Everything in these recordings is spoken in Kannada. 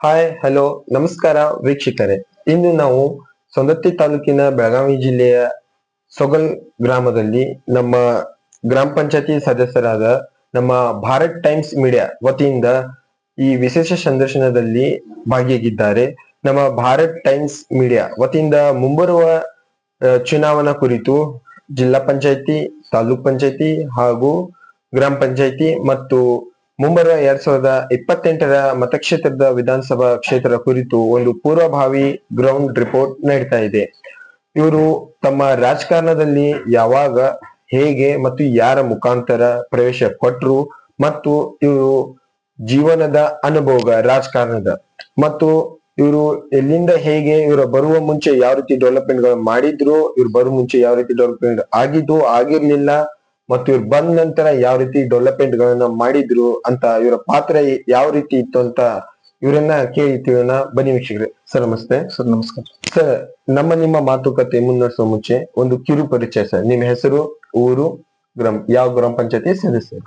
ಹಾಯ್ ಹಲೋ ನಮಸ್ಕಾರ ವೀಕ್ಷಕರೇ. ಇಂದು ನಾವು ಸವದತ್ತಿ ತಾಲೂಕಿನ ಬೆಳಗಾವಿ ಜಿಲ್ಲೆಯ ಸೊಗಲ್ ಗ್ರಾಮದಲ್ಲಿ ನಮ್ಮ ಗ್ರಾಮ ಪಂಚಾಯತಿ ಸದಸ್ಯರಾದ ನಮ್ಮ ಭಾರತ್ ಟೈಮ್ಸ್ ಮೀಡಿಯಾ ವತಿಯಿಂದ ಈ ವಿಶೇಷ ಸಂದರ್ಶನದಲ್ಲಿ ಭಾಗಿಯಾಗಿದ್ದಾರೆ. ನಮ್ಮ ಭಾರತ್ ಟೈಮ್ಸ್ ಮೀಡಿಯಾ ವತಿಯಿಂದ ಮುಂಬರುವ ಚುನಾವಣಾ ಕುರಿತು ಜಿಲ್ಲಾ ಪಂಚಾಯತಿ, ತಾಲೂಕ್ ಪಂಚಾಯತಿ ಹಾಗೂ ಗ್ರಾಮ ಪಂಚಾಯತಿ ಮತ್ತು ಮುಂಬರುವ 2028ರ ಮತಕ್ಷೇತ್ರದ ವಿಧಾನಸಭಾ ಕ್ಷೇತ್ರದ ಕುರಿತು ಒಂದು ಪೂರ್ವಭಾವಿ ಗ್ರೌಂಡ್ ರಿಪೋರ್ಟ್ ನೀಡ್ತಾ ಇದೆ. ಇವರು ತಮ್ಮ ರಾಜಕಾರಣದಲ್ಲಿ ಯಾವಾಗ, ಹೇಗೆ ಮತ್ತು ಯಾರ ಮುಖಾಂತರ ಪ್ರವೇಶ ಕೊಟ್ರು ಮತ್ತು ಇವರು ಜೀವನದ ಅನುಭವ ರಾಜಕಾರಣದ ಮತ್ತು ಇವರು ಎಲ್ಲಿಂದ ಹೇಗೆ ಇವರು ಬರುವ ಮುಂಚೆ ಯಾವ ರೀತಿ ಡೆವಲಪ್ಮೆಂಟ್ ಗಳು ಮಾಡಿದ್ರು, ಇವ್ರು ಬರುವ ಮುಂಚೆ ಯಾವ ರೀತಿ ಡೆವಲಪ್ಮೆಂಟ್ ಆಗಿದ್ದು ಆಗಿರ್ಲಿಲ್ಲ ಮತ್ತು ಇವ್ರು ಬಂದ ನಂತರ ಯಾವ ರೀತಿ ಡೆವಲಪ್ಮೆಂಟ್ ಗಳನ್ನ ಮಾಡಿದ್ರು ಅಂತ ಇವರ ಪಾತ್ರ ಯಾವ ರೀತಿ ಇತ್ತು ಅಂತ ಇವರನ್ನ ಕೇಳಿ ತಿಳಿಯೋಣ. ಬನ್ನಿ ವೀಕ್ಷಕರೇ. ಸರ್ ನಮಸ್ತೆ. ಸರ್ ನಮಸ್ಕಾರ. ಸರ್, ನಿಮ್ಮ ಮಾತುಕತೆ ಮುನ್ನಡೆಸುವ ಮುಂಚೆ ಒಂದು ಕಿರು ಪರಿಚಯ ಸರ್. ನಿಮ್ಮ ಹೆಸರು, ಊರು, ಯಾವ ಗ್ರಾಮ ಪಂಚಾಯತಿ ಸದಸ್ಯರು?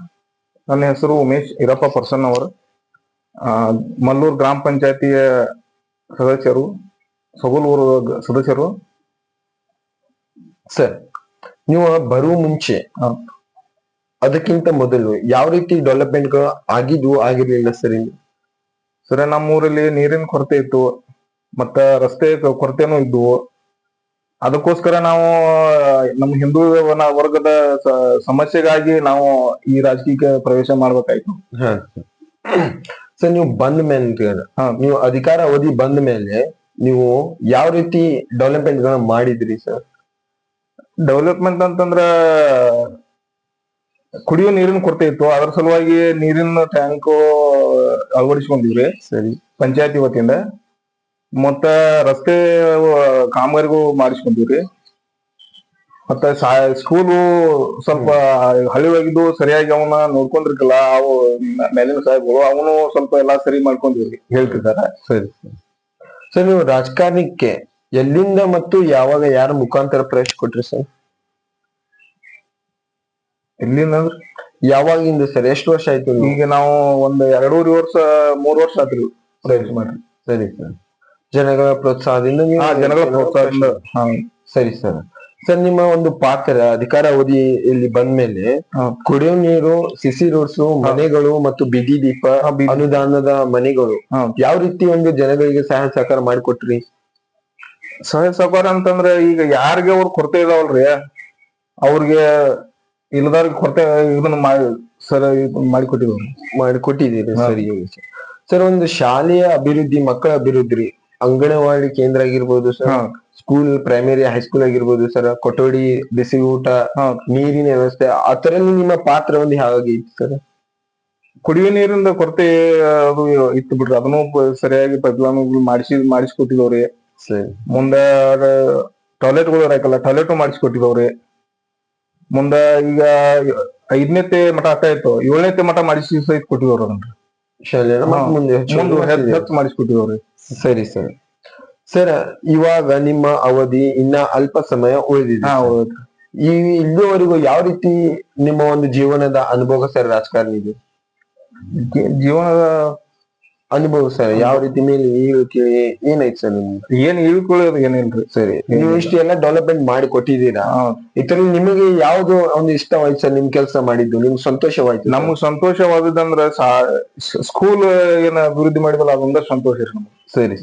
ನನ್ನ ಹೆಸರು ಉಮೇಶ್ ಈರಪ್ಪ ಪರ್ಸನ್ ಅವರು, ಮಲ್ಲೂರು ಗ್ರಾಮ ಪಂಚಾಯತಿಯ ಸದಸ್ಯರು, ಸೊಗಲ್ ಊರು ಸದಸ್ಯರು. ಸರ್, ನೀವು ಬರುವ ಮುಂಚೆ ಅದಕ್ಕಿಂತ ಮೊದಲು ಯಾವ ರೀತಿ ಡೆವಲಪ್ಮೆಂಟ್ ಗಳು ಆಗಿದ್ವು ಆಗಿರ್ಲಿಲ್ಲ ಸರ್? ಸರ್, ನಮ್ಮ ಊರಲ್ಲಿ ನೀರಿನ ಕೊರತೆ ಇತ್ತು, ಮತ್ತ ರಸ್ತೆ ಕೊರತೆನೂ ಇದ್ವು. ಅದಕ್ಕೋಸ್ಕರ ನಾವು ನಮ್ಮ ಹಿಂದೂ ವರ್ಗದ ಸಮಸ್ಯೆಗಾಗಿ ನಾವು ಈ ರಾಜಕೀಯಕ್ಕೆ ಪ್ರವೇಶ ಮಾಡ್ಬೇಕಾಯ್ತು. ಸರ್, ನೀವು ಬಂದ ಮೇಲೆ, ನೀವು ಅಧಿಕಾರ ಅವಧಿ ಬಂದ ಮೇಲೆ ನೀವು ಯಾವ ರೀತಿ ಡೆವಲಪ್ಮೆಂಟ್ ಗಳನ್ನ ಮಾಡಿದ್ರಿ ಸರ್? ಡೆವಲಪ್ಮೆಂಟ್ ಅಂತಂದ್ರ ಕುಡಿಯೋ ನೀರಿನ ಕೊರತೆ ಇತ್ತು, ಅದ್ರ ಸಲುವಾಗಿ ನೀರಿನ ಟ್ಯಾಂಕ್ ಅಳವಡಿಸ್ಕೊಂಡಿವ್ರಿ ಸರಿ, ಪಂಚಾಯತಿ ವತಿಯಿಂದ. ಮತ್ತ ರಸ್ತೆ ಕಾಮಗಾರಿಗೂ ಮಾಡಿಸ್ಕೊಂಡಿವ್ರಿ. ಮತ್ತ ಸ್ಕೂಲು ಸ್ವಲ್ಪ ಹಳಿವಾಗಿದ್ದು ಸರಿಯಾಗಿ ಅವನ್ನ ನೋಡ್ಕೊಂಡಿರ್ಕಲ್ಲ, ಅವು ಮೇಲಿನ ಸಾಹೇಬ್ಗಳು ಅವನು ಸ್ವಲ್ಪ ಎಲ್ಲಾ ಸರಿ ಮಾಡ್ಕೊಂಡಿವ್ರಿ ಹೇಳ್ತಿದ್ದಾರೆ. ಸರಿ ಸರ್, ನೀವು ರಾಜಕಾರಣಕ್ಕೆ ಎಲ್ಲಿಂದ ಮತ್ತು ಯಾವಾಗ ಯಾರ ಮುಖಾಂತರ ಪ್ರವೇಶ ಕೊಟ್ರಿ ಸರ್? ಎಲ್ಲಿಂದ ಅಂದ್ರೆ ಯಾವಾಗಿಂದ ಸರ್? ಎಷ್ಟು ವರ್ಷ ಆಯ್ತು? ಈಗ ನಾವು ಒಂದ್ 2.5 ವರ್ಷ 3 ವರ್ಷ ಆತ್ರಿ ಪ್ರವೇಶ ಮಾಡ್ರಿ. ಸರಿ ಸರ್, ಜನಗಳ ಪ್ರೋತ್ಸಾಹದಿಂದ ಜನಗಳ ಪ್ರೋತ್ಸಾಹದಿಂದ. ಸರಿ ಸರ್. ಸರ್, ನಿಮ್ಮ ಒಂದು ಪಾತ್ರ ಅಧಿಕಾರ ಅವಧಿ ಇಲ್ಲಿ ಬಂದ್ಮೇಲೆ ಕುಡಿಯೋ ನೀರು, ಸಿಸಿ ರೋಡ್ಸ್, ಮನೆಗಳು ಮತ್ತು ಬೀದಿ ದೀಪ, ಅನುದಾನದ ಮನೆಗಳು ಯಾವ ರೀತಿ ಒಂದು ಜನಗಳಿಗೆ ಸಹಾಯ ಸಹಕಾರ ಮಾಡಿಕೊಟ್ರಿ? ಸಹಾಯ ಸಹಕಾರ ಅಂತಂದ್ರೆ ಈಗ ಯಾರಿಗೆ ಅವ್ರ ಕೊರತೆ ಇದಾವಲ್ರಿ, ಅವ್ರಿಗೆ ಇಲ್ಲದವ್ರಿಗೆ ಕೊರತೆ ಇದನ್ನ ಮಾಡಿಕೊಟ್ಟಿದ್ದೀರಿ. ಸರಿ ಸರ್, ಒಂದು ಶಾಲೆಯ ಅಭಿವೃದ್ಧಿ, ಮಕ್ಕಳ ಅಭಿವೃದ್ಧಿ, ಅಂಗನವಾಡಿ ಕೇಂದ್ರ ಆಗಿರ್ಬೋದು ಸರ್, ಸ್ಕೂಲ್, ಪ್ರೈಮರಿ, ಹೈಸ್ಕೂಲ್ ಆಗಿರ್ಬೋದು ಸರ್, ಕೊಠಡಿ, ಬಿಸಿ ಊಟ, ನೀರಿನ ವ್ಯವಸ್ಥೆ, ಅದರಲ್ಲಿ ನಿಮ್ಮ ಪಾತ್ರ ಒಂದು ಹೇಗಿತ್ತು ಸರ್? ಕುಡಿಯುವ ನೀರಿಂದ ಕೊರತೆ ಅದು ಇತ್ತು ಬಿಡ್ರಿ, ಅದನ್ನು ಸರಿಯಾಗಿ ಪೈಪ್ಲೈನ್ ಮಾಡಿಸ್ಕೊಟ್ಟಿದವ್ರಿ. ಸರಿ. ಮುಂದ ಟಾಯ್ಲೆಟ್ಗಳು ಇರಾಕಲ್ಲ, ಟಾಯ್ಲೆಟ್ ಮಾಡಿಸ್ಕೊಟ್ಟಿದವ್ರಿ. ಮುಂದ ಈಗ 5ನೇ ಮಠ ಅಷ್ಟ ಇತ್ತು, 7ನೇ ಮಠ ಮಾಡಿಸಿ ಸಹಿತ ಕೊಟ್ಟಿದವ್ರು ಅದನ್ರಿ ಶಾಲೆ ಹೆಚ್ಚು ಮಾಡಿಸ್ಕೊಟ್ಟಿದವ್ರಿ. ಸರಿ ಸರ್. ಸರ್, ಇವಾಗ ನಿಮ್ಮ ಅವಧಿ ಇನ್ನ ಅಲ್ಪ ಸಮಯ ಉಳಿದಿದೆ. ಇಲ್ಲಿವರೆಗೂ ಯಾವ ರೀತಿ ನಿಮ್ಮ ಒಂದು ಜೀವನದ ಅನುಭವ ಸರ್ ರಾಜಕಾರಣಿ ಇದೆ? ಜೀವನದ ಅನುಭವ ಸರ್ ಯಾವ ರೀತಿ ಮೇಲೆ ಏನೈತಿ ಸರ್ ನಿಮ್ಗೆ? ಏನ್ ಇಳ್ಕೊಳ್ಳೋದು ಏನಿಲ್ರಿ. ಸರಿ, ನೀವು ಇಷ್ಟು ಎಲ್ಲ ಡೆವಲಪ್ಮೆಂಟ್ ಮಾಡಿ ಕೊಟ್ಟಿದ್ದೀರಾ, ಇದ್ರಲ್ಲಿ ನಿಮಗೆ ಯಾವ್ದು ಒಂದು ಇಷ್ಟವಾಯ್ತು ಸರ್? ನಿಮ್ ಕೆಲಸ ಮಾಡಿದ್ದು ನಿಮ್ಗೆ ಸಂತೋಷವಾಯ್ತು? ನಮ್ಗ್ ಸಂತೋಷವಾದದಂದ್ರ ಸ್ಕೂಲ್ ಏನ ಅಭಿವೃದ್ಧಿ ಮಾಡಿದಲ್ಲ, ಅದೊಂದ ಸಂತೋಷ ನಮ್ಗೆ. ಸರಿ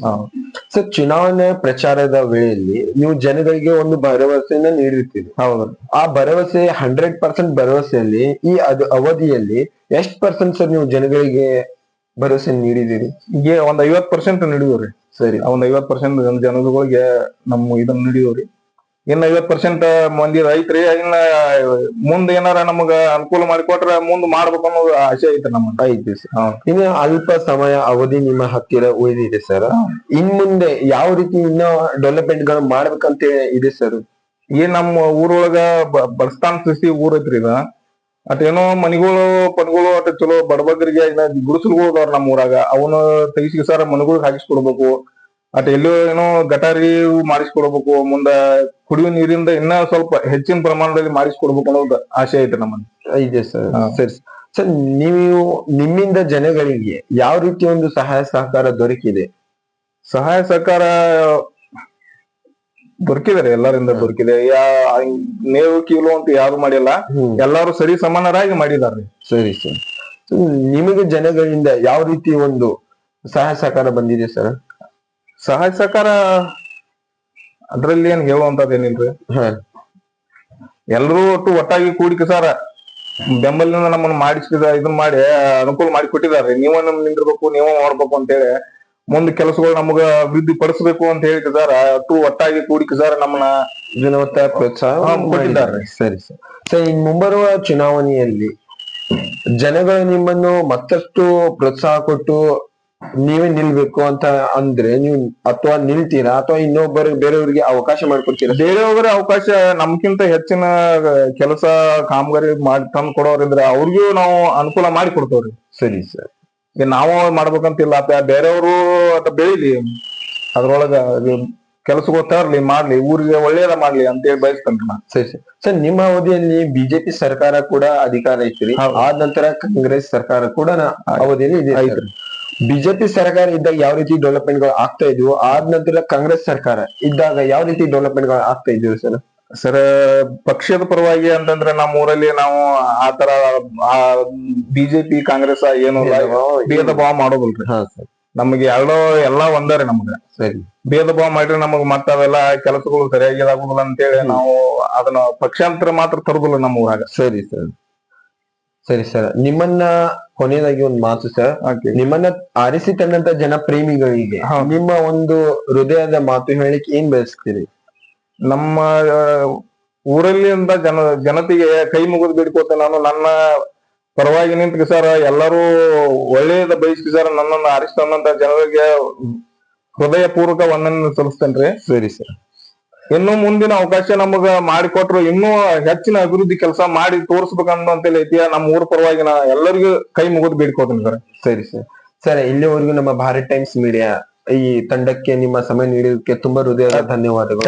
ಸರ್, ಚುನಾವಣೆ ಪ್ರಚಾರದ ವೇಳೆಯಲ್ಲಿ ನೀವು ಜನಗಳಿಗೆ ಒಂದು ಭರವಸೆಯನ್ನ ನೀಡಿರ್ತೀರಿ. ಹೌದು. ಆ ಭರವಸೆ 100% ಭರವಸೆಯಲ್ಲಿ ಈ ಅವಧಿಯಲ್ಲಿ ಎಷ್ಟು % ಸರ್ ನೀವು ಜನಗಳಿಗೆ ಭರವಸೆ ನೀಡಿದ್ದೀರಿ? ಈಗ ಒಂದ್ 50% ನೀಡಿದವ್ರಿ. ಸರಿ, ಒಂದ್ 50% ಜನಗಳಿಗೆ ನಮ್ಮ ಇದನ್ನ ನೀಡಿದವ್ರಿ. ಇನ್ನ 50% ಮಂದಿ ರೈತ್ರಿ, ಇನ್ನ ಮುಂದ್ ಏನಾರ ನಮಗ ಅನುಕೂಲ ಮಾಡಿಕೊಟ್ರ ಮುಂದ್ ಮಾಡ್ಬೇಕು ಅನ್ನೋದು ಆಸೆ ಐತೆ ನಮ್ಮ. ಐತಿ ಸರ್. ಇನ್ನು ಅಲ್ಪ ಸಮಯ ಅವಧಿ ನಿಮ್ಮ ಹತ್ತಿರ ಉಳಿದಿದೆ ಸರ್. ಇನ್ ಮುಂದೆ ಯಾವ ರೀತಿ ಇನ್ನ ಡೆವಲಪ್ಮೆಂಟ್ ಗಳು ಮಾಡ್ಬೇಕಂತ ಇದೆ ಸರ್? ಏನ್ ನಮ್ಮ ಊರೊಳಗ ಬಡಸ್ತಾನ್ ಸ್ಥಿತಿ ಊರ್ ಐತ್ರಿ ಇದ. ಅಟೇನೋ ಮನಿಗಳು ಪನ್ಗಳು ಅಟ ಚಲೋ ಬಡಬಗ್ಗರಿಗೆ ಗುಡಿಸಲ್ಗಳು ಅದಾವ್ರ ನಮ್ಮ ಊರಾಗ, ಅವನು ತೆಗಿಸಿ ಸರ್ ಮನೆಗಳಿಗೆ ಹಾಕಿಸ್ಕೊಡ್ಬೇಕು. ಅಟ್ ಎಲ್ಲೋ ಏನೋ ಗಟಾರಿ ಮಾಡಿಸ್ಕೊಡ್ಬೇಕು. ಮುಂದ ಕುಡಿಯುವ ನೀರಿಂದ ಇನ್ನ ಸ್ವಲ್ಪ ಹೆಚ್ಚಿನ ಪ್ರಮಾಣದಲ್ಲಿ ಮಾಡಿಸ್ಕೊಡ್ಬೇಕು ಅನ್ನೋದು ಆಸೆ ಐತೆ ನಮ್ಮಲ್ಲಿ. ಇದೆ ಸರ್. ಸರಿ ಸರ್ ನೀವು ನಿಮ್ಮಿಂದ ಜನಗಳಿಗೆ ಯಾವ ರೀತಿ ಒಂದು ಸಹಾಯ ಸಹಕಾರ ದೊರಕಿದೆ? ಸಹಾಯ ಸಹಕಾರ ದೊರಕಿದಾರೆ, ಎಲ್ಲರಿಂದ ದೊರಕಿದೆ. ನೇವು ಕೀಲು ಅಂತ ಯಾರು ಮಾಡಿಲ್ಲ, ಎಲ್ಲಾರು ಸರಿ ಸಮಾನರಾಗಿ ಮಾಡಿದಾರ್ರಿ. ಸರಿ ಸರ್. ನಿಮಗೆ ಜನಗಳಿಂದ ಯಾವ ರೀತಿ ಒಂದು ಸಹಾಯ ಸಹಕಾರ ಬಂದಿದೆ ಸರ್? ಸಹಾಯ ಸಹಕಾರ ಅದ್ರಲ್ಲಿ ಏನ್ ಹೇಳುವಂತದ್ ಏನಿಲ್ರಿ. ಹಾ ಎಲ್ರೂ ಒಟ್ಟಾಗಿ ಕೂಡಿಕೆ ಸರ್ ಬೆಂಬಲಿನಿಂದ ನಮ್ಮನ್ನ ಮಾಡಿಸಿದ ಇದನ್ ಮಾಡಿ ಅನುಕೂಲ ಮಾಡಿ ಕೊಟ್ಟಿದಾರ್ರಿ. ನೀವ ನಮ್ ನಿಂದಿರ್ಬೇಕು, ನೀವ ಮಾಡ್ಬೇಕು ಅಂತ ಹೇಳಿ ಮುಂದ್ ಕೆಲಸಗಳು ನಮಗ ಅಭಿವೃದ್ಧಿ ಪಡಿಸಬೇಕು ಅಂತ ಹೇಳಿ ಸರ್ ಒಟ್ಟಾಗಿ ಕೂಡಿಕೆ ಸರ್ ನಮ್ಮನ್ನ ಗುಣವತ್ತ ಪ್ರೋತ್ಸಾಹ ಕೊಟ್ಟಿದ್ದಾರೆ. ಸರಿ ಸರ್. ಸರ್ ಇನ್ ಮುಂಬರುವ ಚುನಾವಣೆಯಲ್ಲಿ ಜನಗಳು ನಿಮ್ಮನ್ನು ಮತ್ತಷ್ಟು ಪ್ರೋತ್ಸಾಹ ಕೊಟ್ಟು ನೀವೇ ನಿಲ್ಬೇಕು ಅಂತ ಅಂದ್ರೆ ನೀವು ಅಥವಾ ನಿಲ್ತೀರಾ ಅಥವಾ ಇನ್ನೊಬ್ಬರು ಬೇರೆಯವ್ರಿಗೆ ಅವಕಾಶ ಮಾಡ್ಕೊಡ್ತೀರಾ? ಬೇರೆಯವ್ರ ಅವಕಾಶ ನಮ್ಕಿಂತ ಹೆಚ್ಚಿನ ಕೆಲಸ ಕಾಮಗಾರಿ ಮಾಡಿ ತಂದು ಕೊಡೋರಿದ್ರೆ ಅವ್ರಿಗೂ ನಾವು ಅನುಕೂಲ ಮಾಡಿ ಕೊಡ್ತೇವ್ರಿ. ಸರಿ ಸರ್. ನಾವು ಮಾಡ್ಬೇಕಂತಿಲ್ಲ, ಬೇರೆಯವರು ಬೆಳಿಲಿ, ಅದ್ರೊಳಗ ಕೆಲಸಗಳು ತರ್ಲಿ, ಮಾಡ್ಲಿ, ಊರಿಗೆ ಒಳ್ಳೇದ ಮಾಡ್ಲಿ ಅಂತ ಹೇಳಿ ಬಯಸ್ತೇನೆ ನಾನು. ಸರಿ ಸರ್. ಸರ್ ನಿಮ್ಮ ಅವಧಿಯಲ್ಲಿ ಬಿಜೆಪಿ ಸರ್ಕಾರ ಕೂಡ ಅಧಿಕಾರ ಐತ್ರಿ, ಆದ ನಂತರ ಕಾಂಗ್ರೆಸ್ ಸರ್ಕಾರ ಕೂಡ ಅವಧಿಯಲ್ಲಿ ಇದೆ. ಬಿಜೆಪಿ ಸರ್ಕಾರ ಇದ್ದಾಗ ಯಾವ ರೀತಿ ಡೆವಲಪ್ಮೆಂಟ್ ಗಳು ಆಗ್ತಾ ಇದ್ವು, ಆದ ನಂತರ ಕಾಂಗ್ರೆಸ್ ಸರ್ಕಾರ ಇದ್ದಾಗ ಯಾವ ರೀತಿ ಡೆವಲಪ್ಮೆಂಟ್ ಗಳು ಆಗ್ತಾ ಇದ್ವು ಸರ್? ಸರ್ ಪಕ್ಷದ ಪರವಾಗಿ ಅಂತಂದ್ರೆ ನಮ್ಮ ಊರಲ್ಲಿ ನಾವು ಆತರ ಬಿಜೆಪಿ ಕಾಂಗ್ರೆಸ್ ಏನು ಭೇದ ಭಾವ ಮಾಡೋದಿಲ್ರಿ. ನಮಗೆ ಎಲ್ಲಾ ಒಂದರಿ ನಮ್ಗ. ಸರಿ. ಭೇದ ಭಾವ ಮಾಡಿದ್ರೆ ನಮಗ್ ಮತ್ತ ಅವೆಲ್ಲ ಕೆಲಸಗಳು ಸರಿಯಾಗಿ ಆಗುದಿಲ್ಲ ಅಂತೇಳಿ ನಾವು ಅದನ್ನ ಪಕ್ಷಾಂತರ ಮಾತ್ರ ತರುದಿಲ್ಲ ನಮ್ಮ ಊರಾಗ. ಸರಿ ಸರ್. ಸರಿ ಸರ್. ನಿಮ್ಮನ್ನ ಕೊನೆಯದಾಗಿ ಒಂದು ಮಾತು ಸರ್, ನಿಮ್ಮನ್ನ ಆರಿಸಿ ತಂದಂತ ಜನಪ್ರೇಮಿಗಳಿಗೆ ನಿಮ್ಮ ಒಂದು ಹೃದಯದ ಮಾತು ಹೇಳಿಕ್ ಏನ್ ಬಯಸ್ತೀರಿ? ನಮ್ಮ ಊರಲ್ಲಿ ಅಂತ ಜನತೆಗೆ ಕೈ ಮುಗಿದು ಬಿಡ್ಕೋತೆ ನಾನು. ನನ್ನ ಪರವಾಗಿ ನಿಂತ ಸರ್ ಎಲ್ಲರೂ ಒಳ್ಳೆಯದ ಬಯಸ್ತಿ ಸರ್ ನನ್ನನ್ನು ಆರಿಸ್ತಂದಂತ ಜನರಿಗೆ ಹೃದಯ ಪೂರ್ವಕ ವಂದನೆ ಸಲ್ಲಿಸ್ತೇನ್ರಿ. ಸರಿ ಸರ್. ಇನ್ನು ಮುಂದಿನ ಅವಕಾಶ ನಮಗ ಮಾಡಿಕೊಟ್ರು ಇನ್ನೂ ಹೆಚ್ಚಿನ ಅಭಿವೃದ್ಧಿ ಕೆಲಸ ಮಾಡಿ ತೋರಿಸ್ಬೇಕಂತ ಐತಿ. ನಮ್ಮ ಊರ ಪರವಾಗಿ ನಾ ಎಲ್ಲರಿಗೂ ಕೈ ಮುಗಿದು ಬೇಡ್ಕೋತೀನಿ ಸರ್. ಸರಿ ಸರ್. ಸರ್ ಇಲ್ಲಿವರೆಗೂ ನಮ್ಮ ಭಾರತ್ ಟೈಮ್ಸ್ ಮೀಡಿಯಾ ಈ ತಂಡಕ್ಕೆ ನಿಮ್ಮ ಸಮಯ ನೀಡಿದ್ದಕ್ಕೆ ತುಂಬಾ ಹೃದಯದ ಧನ್ಯವಾದಗಳು.